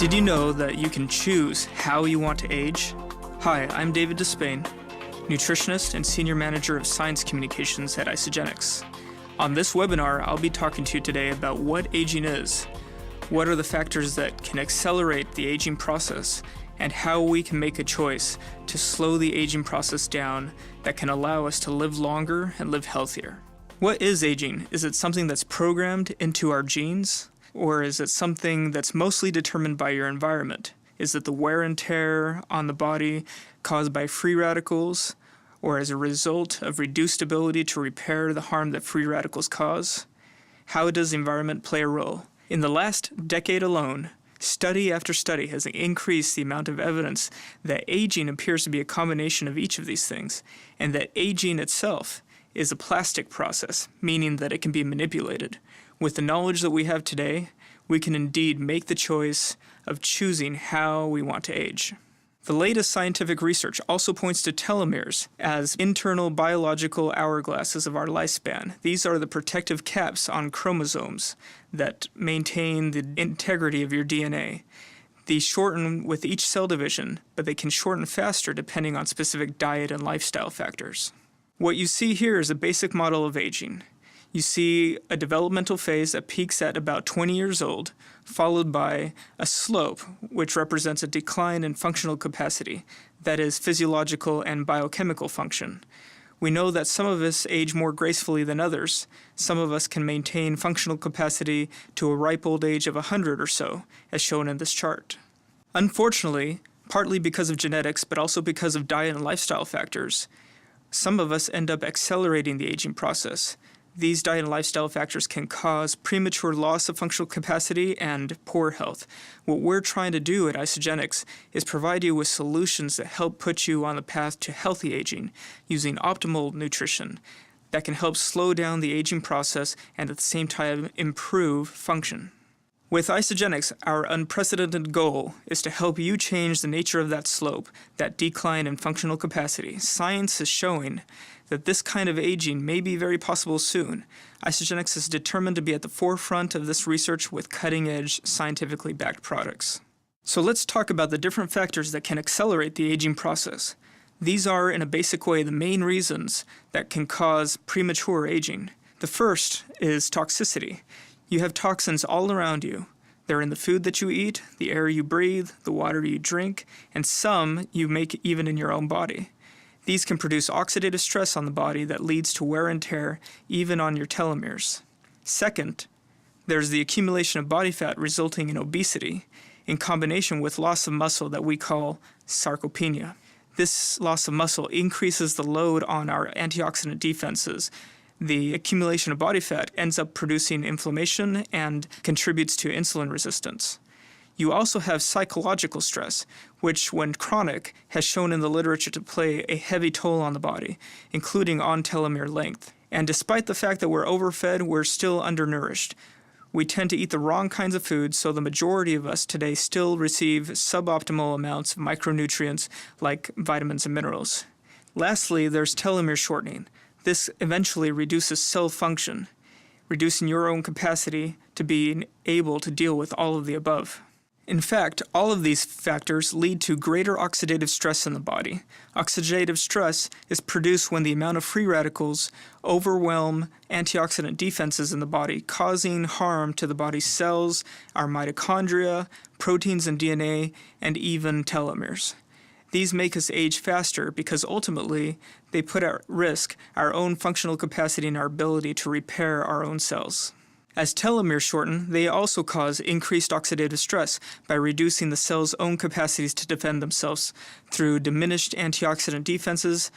Did you know that you can choose how you want to age? Hi, I'm David Despain, nutritionist and senior manager of science communications at Isagenix. On this webinar, I'll be talking to you today about what aging is, what are the factors that can accelerate the aging process, and how we can make a choice to slow the aging process down that can allow us to live longer and live healthier. What is aging? Is it something that's programmed into our genes? Or is it something that's mostly determined by your environment? Is it the wear and tear on the body caused by free radicals, or as a result of reduced ability to repair the harm that free radicals cause? How does the environment play a role? In the last decade alone, study after study has increased the amount of evidence that aging appears to be a combination of each of these things, and that aging itself is a plastic process, meaning that it can be manipulated. With the knowledge that we have today, we can indeed make the choice of choosing how we want to age. The latest scientific research also points to telomeres as internal biological hourglasses of our lifespan. These are the protective caps on chromosomes that maintain the integrity of your DNA. These shorten with each cell division, but they can shorten faster depending on specific diet and lifestyle factors. What you see here is a basic model of aging. You see a developmental phase that peaks at about 20 years old, followed by a slope, which represents a decline in functional capacity, that is, physiological and biochemical function. We know that some of us age more gracefully than others. Some of us can maintain functional capacity to a ripe old age of 100 or so, as shown in this chart. Unfortunately, partly because of genetics, but also because of diet and lifestyle factors, some of us end up accelerating the aging process. These diet and lifestyle factors can cause premature loss of functional capacity and poor health. What we're trying to do at Isagenix is provide you with solutions that help put you on the path to healthy aging using optimal nutrition that can help slow down the aging process and at the same time improve function. With Isagenix, our unprecedented goal is to help you change the nature of that slope, that decline in functional capacity. Science is showing that this kind of aging may be very possible soon. Isagenix is determined to be at the forefront of this research with cutting-edge, scientifically backed products. So let's talk about the different factors that can accelerate the aging process. These are, in a basic way, the main reasons that can cause premature aging. The first is toxicity. You have toxins all around you. They're in the food that you eat, the air you breathe, the water you drink, and some you make even in your own body. These can produce oxidative stress on the body that leads to wear and tear, even on your telomeres. Second, there's the accumulation of body fat resulting in obesity, in combination with loss of muscle that we call sarcopenia. This loss of muscle increases the load on our antioxidant defenses. The accumulation of body fat ends up producing inflammation and contributes to insulin resistance. You also have psychological stress, which, when chronic, has shown in the literature to play a heavy toll on the body, including on telomere length. And despite the fact that we're overfed, we're still undernourished. We tend to eat the wrong kinds of foods, so the majority of us today still receive suboptimal amounts of micronutrients like vitamins and minerals. Lastly, there's telomere shortening. This eventually reduces cell function, reducing your own capacity to be able to deal with all of the above. In fact, all of these factors lead to greater oxidative stress in the body. Oxidative stress is produced when the amount of free radicals overwhelm antioxidant defenses in the body, causing harm to the body's cells, our mitochondria, proteins and DNA, and even telomeres. These make us age faster because ultimately they put at risk our own functional capacity and our ability to repair our own cells. As telomeres shorten, they also cause increased oxidative stress by reducing the cell's own capacities to defend themselves through diminished antioxidant defenses,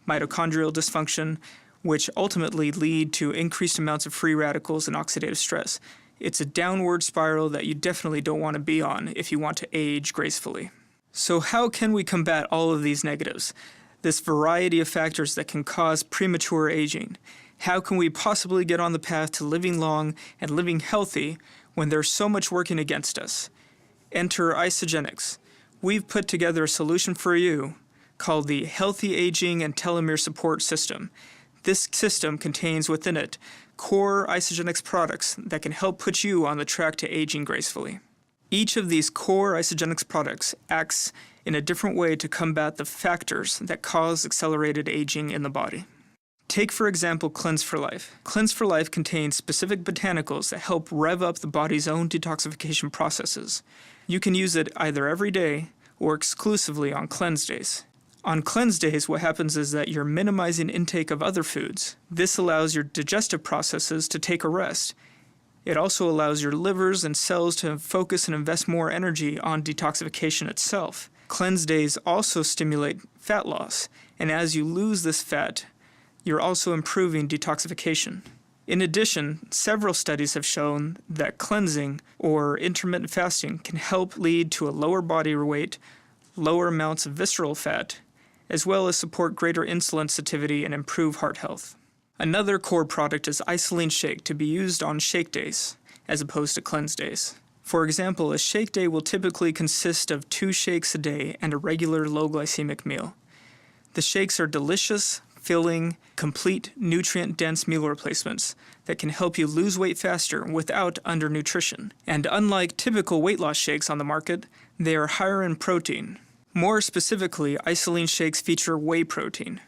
mitochondrial dysfunction, which ultimately lead to increased amounts of free radicals and oxidative stress. It's a downward spiral that you definitely don't want to be on if you want to age gracefully. So how can we combat all of these negatives, this variety of factors that can cause premature aging? How can we possibly get on the path to living long and living healthy when there's so much working against us? Enter Isagenix. We've put together a solution for you called the Healthy Aging and Telomere Support System. This system contains within it core Isagenix products that can help put you on the track to aging gracefully. Each of these core Isagenix products acts in a different way to combat the factors that cause accelerated aging in the body. Take, for example, Cleanse for Life. Cleanse for Life contains specific botanicals that help rev up the body's own detoxification processes. You can use it either every day or exclusively on cleanse days. On cleanse days, what happens is that you're minimizing intake of other foods. This allows your digestive processes to take a rest. It also allows your livers and cells to focus and invest more energy on detoxification itself. Cleanse days also stimulate fat loss, and as you lose this fat, you're also improving detoxification. In addition, several studies have shown that cleansing or intermittent fasting can help lead to a lower body weight, lower amounts of visceral fat, as well as support greater insulin sensitivity and improve heart health. Another core product is Isagenix shake to be used on shake days, as opposed to cleanse days. For example, a shake day will typically consist of 2 shakes a day and a regular low glycemic meal. The shakes are delicious, filling, complete, nutrient-dense meal replacements that can help you lose weight faster without undernutrition. And unlike typical weight loss shakes on the market, they are higher in protein. More specifically, Isagenix shakes feature whey protein.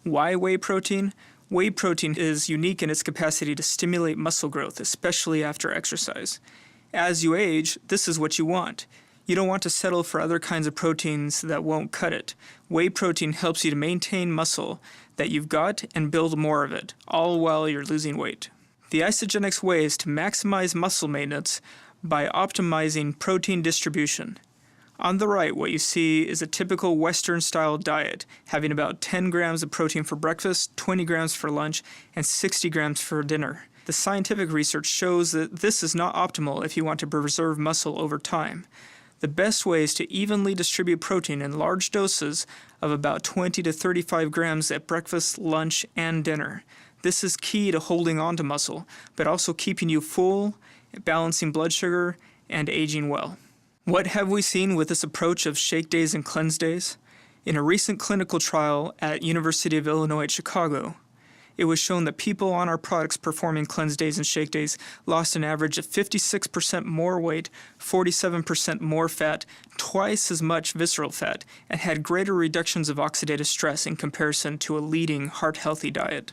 Why whey protein? Whey protein is unique in its capacity to stimulate muscle growth, especially after exercise. As you age, this is what you want. You don't want to settle for other kinds of proteins that won't cut it. Whey protein helps you to maintain muscle that you've got and build more of it, all while you're losing weight. The Isagenix way is to maximize muscle maintenance by optimizing protein distribution. On the right, what you see is a typical Western-style diet, having about 10 grams of protein for breakfast, 20 grams for lunch, and 60 grams for dinner. The scientific research shows that this is not optimal if you want to preserve muscle over time. The best way is to evenly distribute protein in large doses of about 20 to 35 grams at breakfast, lunch, and dinner. This is key to holding on to muscle, but also keeping you full, balancing blood sugar, and aging well. What have we seen with this approach of shake days and cleanse days? In a recent clinical trial at University of Illinois at Chicago, it was shown that people on our products performing cleanse days and shake days lost an average of 56% more weight, 47% more fat, twice as much visceral fat, and had greater reductions of oxidative stress in comparison to a leading heart-healthy diet.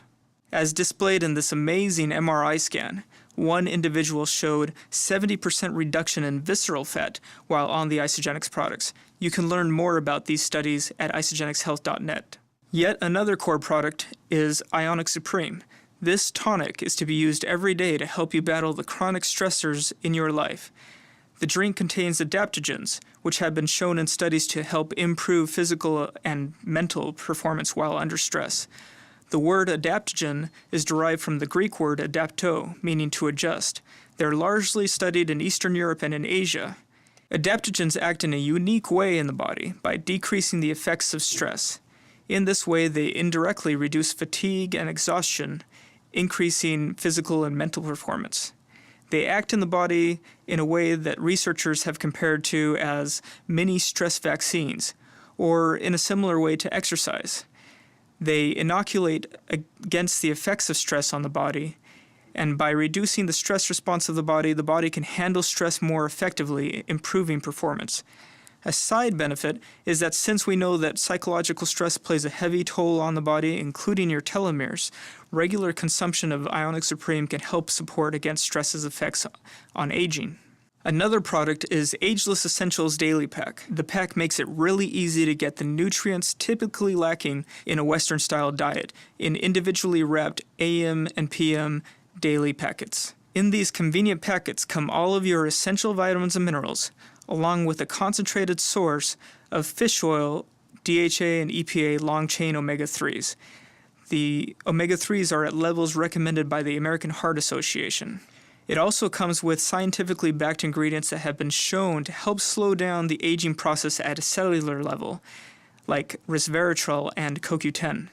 As displayed in this amazing MRI scan, one individual showed 70% reduction in visceral fat while on the Isagenix products. You can learn more about these studies at isagenixhealth.net. Yet another core product is Ionic Supreme. This tonic is to be used every day to help you battle the chronic stressors in your life. The drink contains adaptogens, which have been shown in studies to help improve physical and mental performance while under stress. The word adaptogen is derived from the Greek word adapto, meaning to adjust. They're largely studied in Eastern Europe and in Asia. Adaptogens act in a unique way in the body by decreasing the effects of stress. In this way, they indirectly reduce fatigue and exhaustion, increasing physical and mental performance. They act in the body in a way that researchers have compared to as mini stress vaccines, or in a similar way to exercise. They inoculate against the effects of stress on the body, and by reducing the stress response of the body can handle stress more effectively, improving performance. A side benefit is that since we know that psychological stress plays a heavy toll on the body, including your telomeres, regular consumption of Ionic Supreme can help support against stress's effects on aging. Another product is Ageless Essentials Daily Pack. The pack makes it really easy to get the nutrients typically lacking in a Western-style diet in individually wrapped AM and PM daily packets. In these convenient packets come all of your essential vitamins and minerals, along with a concentrated source of fish oil, DHA, and EPA long-chain omega-3s. The omega-3s are at levels recommended by the American Heart Association. It also comes with scientifically backed ingredients that have been shown to help slow down the aging process at a cellular level, like resveratrol and CoQ10.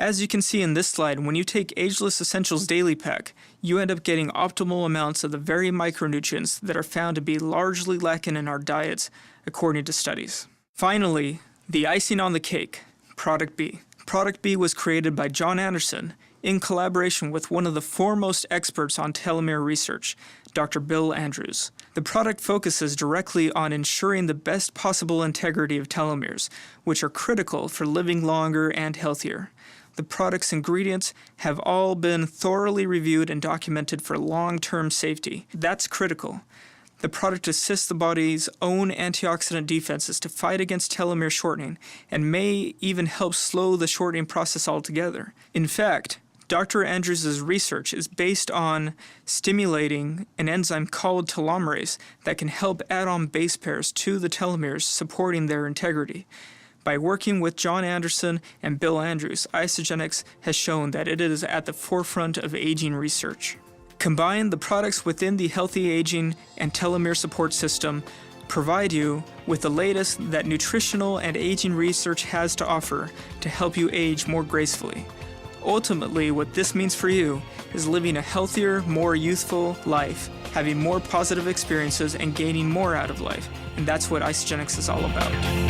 As you can see in this slide, when you take Ageless Essentials Daily Pack, you end up getting optimal amounts of the very micronutrients that are found to be largely lacking in our diets, according to studies. Finally, the icing on the cake, Product B. Product B was created by John Anderson in collaboration with one of the foremost experts on telomere research, Dr. Bill Andrews. The product focuses directly on ensuring the best possible integrity of telomeres, which are critical for living longer and healthier. The product's ingredients have all been thoroughly reviewed and documented for long-term safety. That's critical. The product assists the body's own antioxidant defenses to fight against telomere shortening and may even help slow the shortening process altogether. In fact, Dr. Andrews' research is based on stimulating an enzyme called telomerase that can help add on base pairs to the telomeres, supporting their integrity. By working with John Anderson and Bill Andrews, Isagenix has shown that it is at the forefront of aging research. Combine the products within the Healthy Aging and Telomere Support System provide you with the latest that nutritional and aging research has to offer to help you age more gracefully. Ultimately, what this means for you is living a healthier, more youthful life, having more positive experiences, and gaining more out of life. And that's what Isagenix is all about.